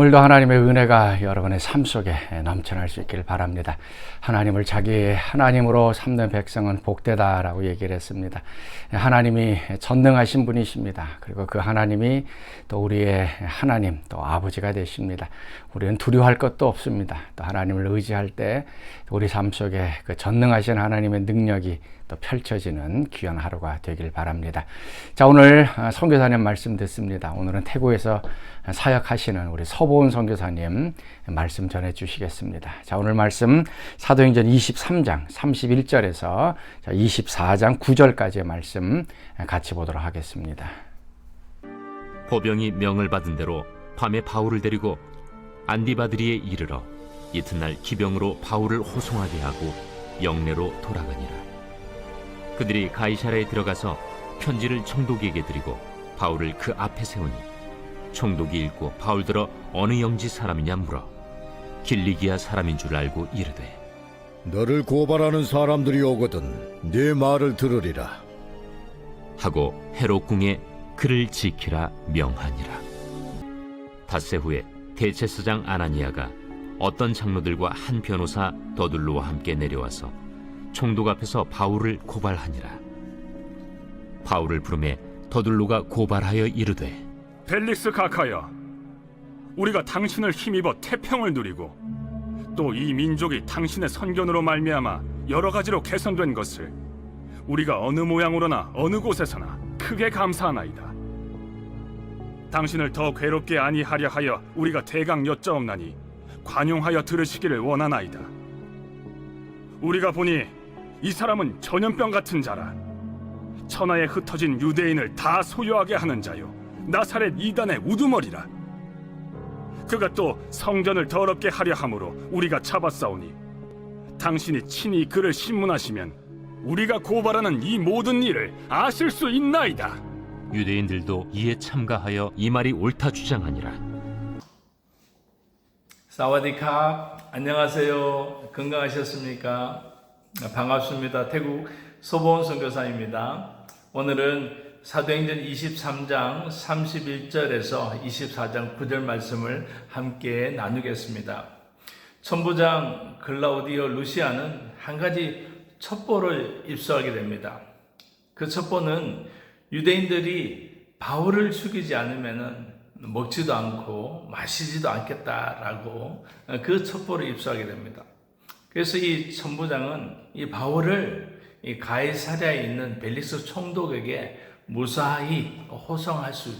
오늘도 하나님의 은혜가 여러분의 삶 속에 넘쳐날 수 있기를 바랍니다. 하나님을 자기의 하나님으로 삼는 백성은 복되다라고 얘기를 했습니다. 하나님이 전능하신 분이십니다. 그리고 그 하나님이 또 우리의 하나님, 또 아버지가 되십니다. 우리는 두려워할 것도 없습니다. 또 하나님을 의지할 때 우리 삶 속에 그 전능하신 하나님의 능력이 또 펼쳐지는 귀한 하루가 되길 바랍니다. 자, 오늘 선교사님 말씀 듣습니다. 오늘은 태국에서 사역하시는 우리 서보은 선교사님 말씀 전해 주시겠습니다. 자, 오늘 말씀 사도행전 23장 31절에서 24장 9절까지의 말씀 같이 보도록 하겠습니다. 보병이 명을 받은 대로 밤에 바울을 데리고 안디바드리에 이르러 이튿날 기병으로 바울을 호송하게 하고 영내로 돌아가니라. 그들이 가이사랴에 들어가서 편지를 총독에게 드리고 바울을 그 앞에 세우니 총독이 읽고 바울더러 어느 영지 사람이냐 물어 길리기아 사람인 줄 알고 이르되 너를 고발하는 사람들이 오거든 네 말을 들으리라 하고 헤롯 궁에 그를 지키라 명하니라. 닷새 후에 대제사장 아나니아가 어떤 장로들과 한 변호사 더둘로와 함께 내려와서 총독 앞에서 바울을 고발하니라. 바울을 부르매 더둘로가 고발하여 이르되 벨릭스 각하여, 우리가 당신을 힘입어 태평을 누리고 또 이 민족이 당신의 선견으로 말미암아 여러 가지로 개선된 것을 우리가 어느 모양으로나 어느 곳에서나 크게 감사하나이다. 당신을 더 괴롭게 아니하려 하여 우리가 대강 여짜옵나니 관용하여 들으시기를 원하나이다. 우리가 보니 이 사람은 전염병 같은 자라. 천하에 흩어진 유대인을 다 소유하게 하는 자요 나사렛 이단의 우두머리라. 그가 또 성전을 더럽게 하려 함으로 우리가 잡았사오니 당신이 친히 그를 신문하시면 우리가 고발하는 이 모든 일을 아실 수 있나이다. 유대인들도 이에 참가하여 이 말이 옳다 주장하니라. 사와디캅, 안녕하세요. 건강하셨습니까? 반갑습니다. 태국 서보은 선교사입니다. 오늘은 사도행전 23장 31절에서 24장 9절 말씀을 함께 나누겠습니다. 천부장 글라우디오 루시아는 한 가지 첩보를 입수하게 됩니다. 그 첩보는 유대인들이 바울을 죽이지 않으면 먹지도 않고 마시지도 않겠다라고 그 첩보를 입수하게 됩니다. 그래서 이 천부장은 이 바울을 이 가이사랴에 있는 벨릭스 총독에게 무사히 호송하기로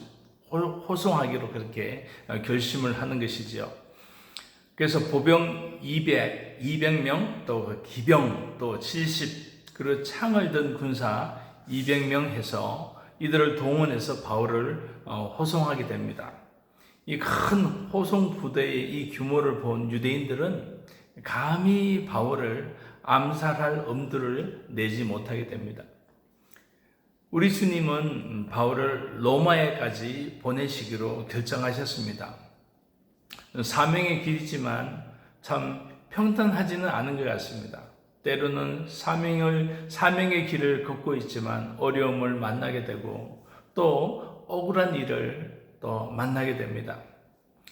그렇게 결심을 하는 것이지요. 그래서 보병 200명, 또 기병 또 70, 그리고 창을 든 군사 200명 해서 이들을 동원해서 바울을 호송하게 됩니다. 이 큰 호송 부대의 이 규모를 본 유대인들은 감히 바울을 암살할 엄두를 내지 못하게 됩니다. 우리 주님은 바울을 로마에까지 보내시기로 결정하셨습니다. 사명의 길이지만 참 평탄하지는 않은 것 같습니다. 때로는 사명의 길을 걷고 있지만 어려움을 만나게 되고 또 억울한 일을 또 만나게 됩니다.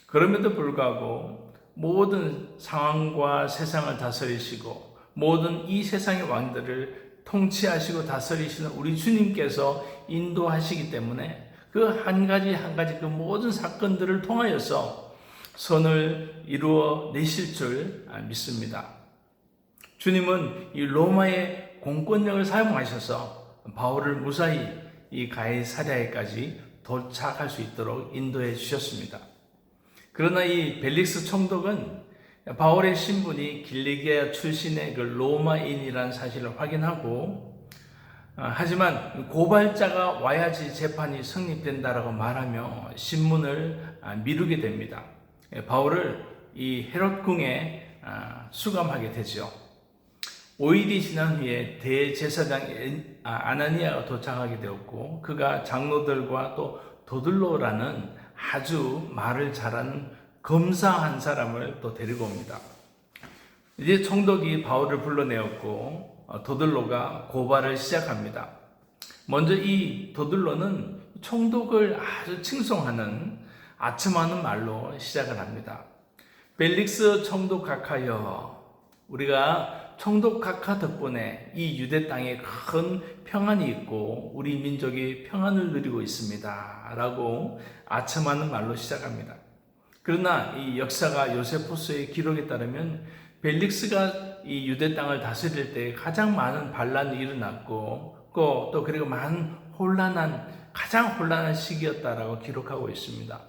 그럼에도 불구하고 모든 상황과 세상을 다스리시고 모든 이 세상의 왕들을 통치하시고 다스리시는 우리 주님께서 인도하시기 때문에 그 한 가지 한 가지 그 모든 사건들을 통하여서 선을 이루어 내실 줄 믿습니다. 주님은 이 로마의 공권력을 사용하셔서 바울을 무사히 이 가이사랴에까지 도착할 수 있도록 인도해 주셨습니다. 그러나 이 벨릭스 총독은 바울의 신분이 길리기아 출신의 그 로마인이라는 사실을 확인하고 하지만 고발자가 와야지 재판이 성립된다라고 말하며 신문을 미루게 됩니다. 바울을 이 헤롯 궁에 수감하게 되죠. 5일이 지난 후에 대제사장 아나니아가 도착하게 되었고 그가 장로들과 또 도들로라는 아주 말을 잘하는 검사 한 사람을 또 데리고 옵니다. 이제 총독이 바울을 불러내었고 도들로가 고발을 시작합니다. 먼저 이 도들로는 총독을 아주 칭송하는 아첨하는 말로 시작을 합니다. 벨릭스 총독각하여, 우리가 총독각하 덕분에 이 유대 땅에 큰 평안이 있고 우리 민족이 평안을 누리고 있습니다 라고 아첨하는 말로 시작합니다. 그러나 이 역사가 요세푸스의 기록에 따르면 벨릭스가 이 유대 땅을 다스릴 때 가장 많은 반란이 일어났고 또 그리고 가장 혼란한 시기였다라고 기록하고 있습니다.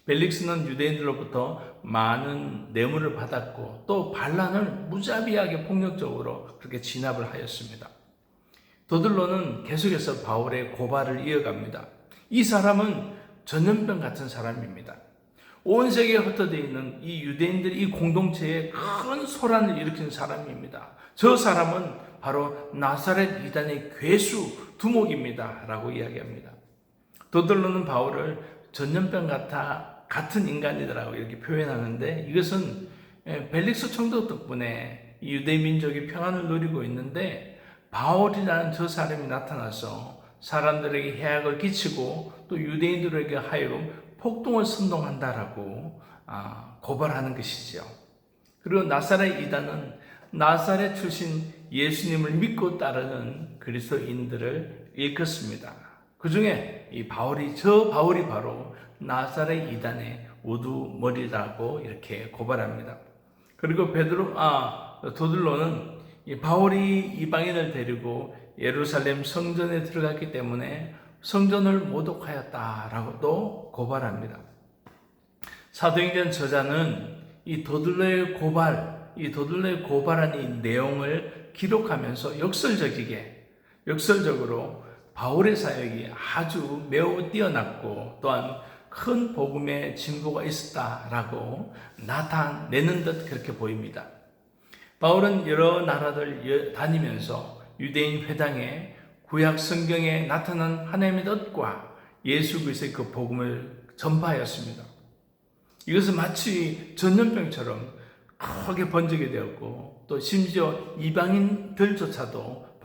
벨릭스는 유대인들로부터 많은 뇌물을 받았고 또 반란을 무자비하게 폭력적으로 그렇게 진압을 하였습니다. 도들로는 계속해서 바울의 고발을 이어갑니다. 이 사람은 전염병 같은 사람입니다. 온 세계에 흩어져 있는 이 유대인들 이 공동체에 큰 소란을 일으킨 사람입니다. 저 사람은 바로 나사렛 이단의 괴수 두목입니다 라고 이야기합니다. 도들로는 바울을 전염병 같은 인간이라고 이렇게 표현하는데, 이것은 벨릭스 총독 덕분에 유대 민족이 평안을 누리고 있는데 바울이라는 저 사람이 나타나서 사람들에게 해악을 끼치고 또 유대인들에게 하여금 폭동을 선동한다라고 고발하는 것이지요. 그리고 나사렛 이단은 나사렛 출신 예수님을 믿고 따르는 그리스도인들을 일컫습니다. 그 중에 바울이 바로 나사렛 이단의 우두머리라고 이렇게 고발합니다. 그리고 도들로는 바울이 이방인을 데리고 예루살렘 성전에 들어갔기 때문에 성전을 모독하였다라고 또 고발합니다. 사도행전 저자는 이 도들로의 고발한 이 내용을 기록하면서 역설적으로 바울의 사역이 아주 매우 뛰어났고 또한 큰 복음의 진보가 있었다라고 나타내는 듯 그렇게 보입니다. 바울은 여러 나라들 다니면서 유대인 회당에 구약 성경에 나타난 하나님의 뜻과 예수 그리스도의 그 복음을 전파하였습니다. 이것은 마치 전염병처럼 크게 번지게 되었고 또 심지어 이방인들조차도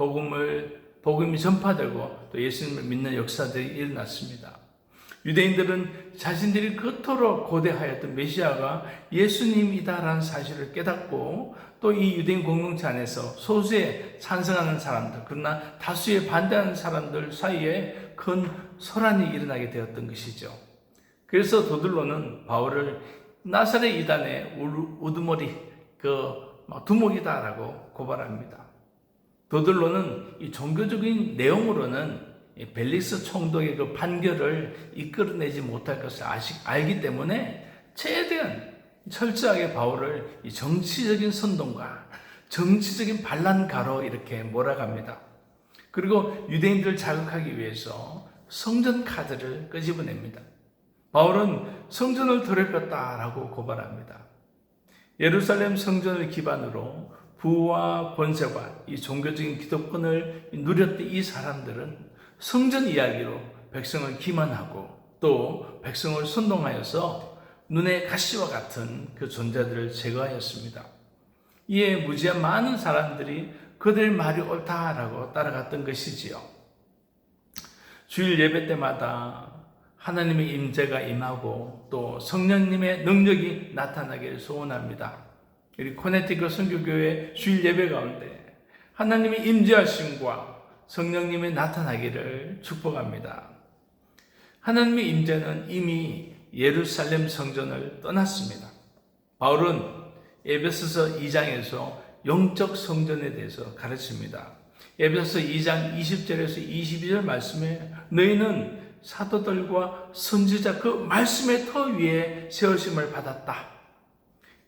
복음이 전파되고 또 예수님을 믿는 역사들이 일어났습니다. 유대인들은 자신들이 그토록 고대하였던 메시아가 예수님이다라는 사실을 깨닫고 또 이 유대인 공동체 안에서 소수에 찬성하는 사람들, 그러나 다수에 반대하는 사람들 사이에 큰 소란이 일어나게 되었던 것이죠. 그래서 도들로는 바울을 나사렛 이단의 우두머리, 두목이다라고 고발합니다. 도들로는 이 종교적인 내용으로는 벨릭스 총독의 그 판결을 이끌어내지 못할 것을 알기 때문에 최대한 철저하게 바울을 이 정치적인 선동가, 정치적인 반란가로 이렇게 몰아갑니다. 그리고 유대인들을 자극하기 위해서 성전 카드를 끄집어냅니다. 바울은 성전을 더럽혔다라고 고발합니다. 예루살렘 성전을 기반으로 부와 권세와 이 종교적인 기득권을 누렸던 이 사람들은 성전 이야기로 백성을 기만하고 또 백성을 선동하여서 눈의 가시와 같은 그 존재들을 제거하였습니다. 이에 무지한 많은 사람들이 그들의 말이 옳다라고 따라갔던 것이지요. 주일 예배 때마다 하나님의 임재가 임하고 또 성령님의 능력이 나타나기를 소원합니다. 우리 코네티컷 선교교회 주일 예배 가운데 하나님의 임재하심과 성령님의 나타나기를 축복합니다. 하나님의 임재는 이미 예루살렘 성전을 떠났습니다. 바울은 에베소서 2장에서 영적 성전에 대해서 가르칩니다. 에베소서 2장 20절에서 22절 말씀에 너희는 사도들과 선지자 그 말씀의 터 위에 세우심을 받았다.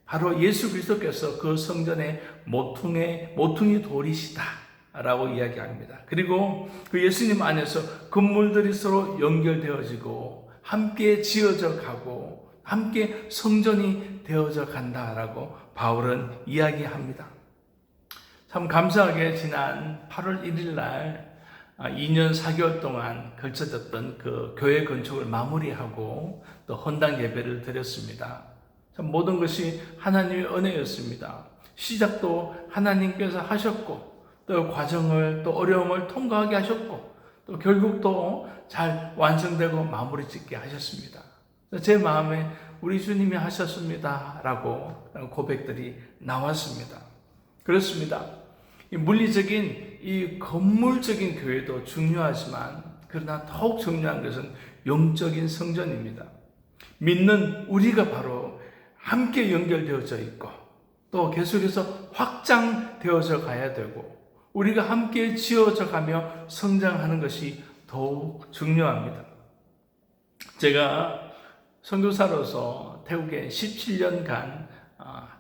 바로 예수 그리스도께서 그 성전의 모퉁이 돌이시다 라고 이야기합니다. 그리고 그 예수님 안에서 건물들이 서로 연결되어지고 함께 지어져 가고 함께 성전이 되어져 간다라고 바울은 이야기합니다. 참 감사하게 지난 8월 1일 날 2년 4개월 동안 걸쳐졌던 그 교회 건축을 마무리하고 또 헌당 예배를 드렸습니다. 참 모든 것이 하나님의 은혜였습니다. 시작도 하나님께서 하셨고 또 과정을 또 어려움을 통과하게 하셨고 또 결국 또 잘 완성되고 마무리 짓게 하셨습니다. 제 마음에 우리 주님이 하셨습니다 라고 고백들이 나왔습니다. 그렇습니다. 이 물리적인 이 건물적인 교회도 중요하지만 그러나 더욱 중요한 것은 영적인 성전입니다. 믿는 우리가 바로 함께 연결되어져 있고 또 계속해서 확장되어져 가야 되고 우리가 함께 지어져 가며 성장하는 것이 더욱 중요합니다. 제가 선교사로서 태국에 17년간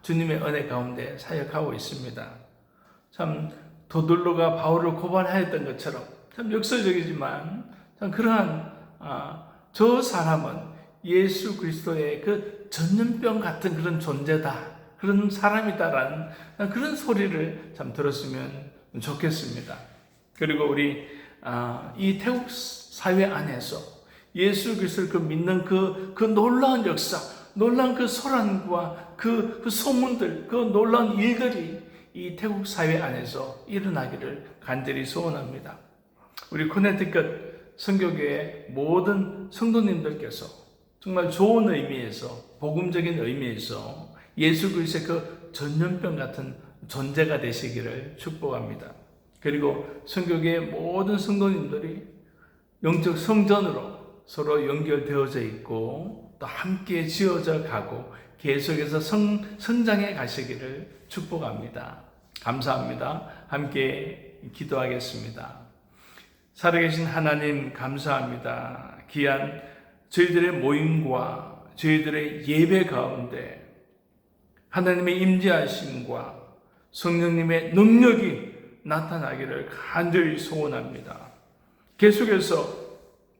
주님의 은혜 가운데 사역하고 있습니다. 참 도들로가 바울을 고발하였던 것처럼 참 역설적이지만 참 그러한 저 사람은 예수 그리스도의 그 전염병 같은 그런 존재다, 그런 사람이다라는 그런 소리를 참 들었으면 좋겠습니다. 그리고 우리 이 태국 사회 안에서 예수 그리스도를 믿는 그 놀라운 역사, 놀라운 그 소란과 그 소문들, 그 놀라운 일들이 이 태국 사회 안에서 일어나기를 간절히 소원합니다. 우리 코네티컷 선교교회 모든 성도님들께서 정말 좋은 의미에서, 복음적인 의미에서 예수 그리스도의 그 전염병 같은 존재가 되시기를 축복합니다. 그리고 선교교회 모든 성도님들이 영적 성전으로 서로 연결되어져 있고 또 함께 지어져 가고 계속해서 성장해 가시기를 축복합니다. 감사합니다. 함께 기도하겠습니다. 살아계신 하나님 감사합니다. 귀한 저희들의 모임과 저희들의 예배 가운데 하나님의 임재하심과 성령님의 능력이 나타나기를 간절히 소원합니다. 계속해서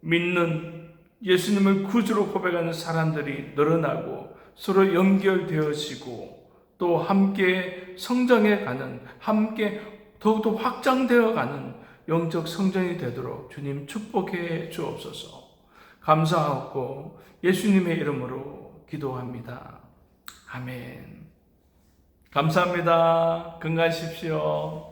믿는 예수님을 구주로 고백하는 사람들이 늘어나고 서로 연결되어지고 또 함께 성장해 가는, 함께 더욱더 확장되어 가는 영적 성전이 되도록 주님 축복해 주옵소서. 감사하고 예수님의 이름으로 기도합니다. 아멘. 감사합니다. 건강하십시오.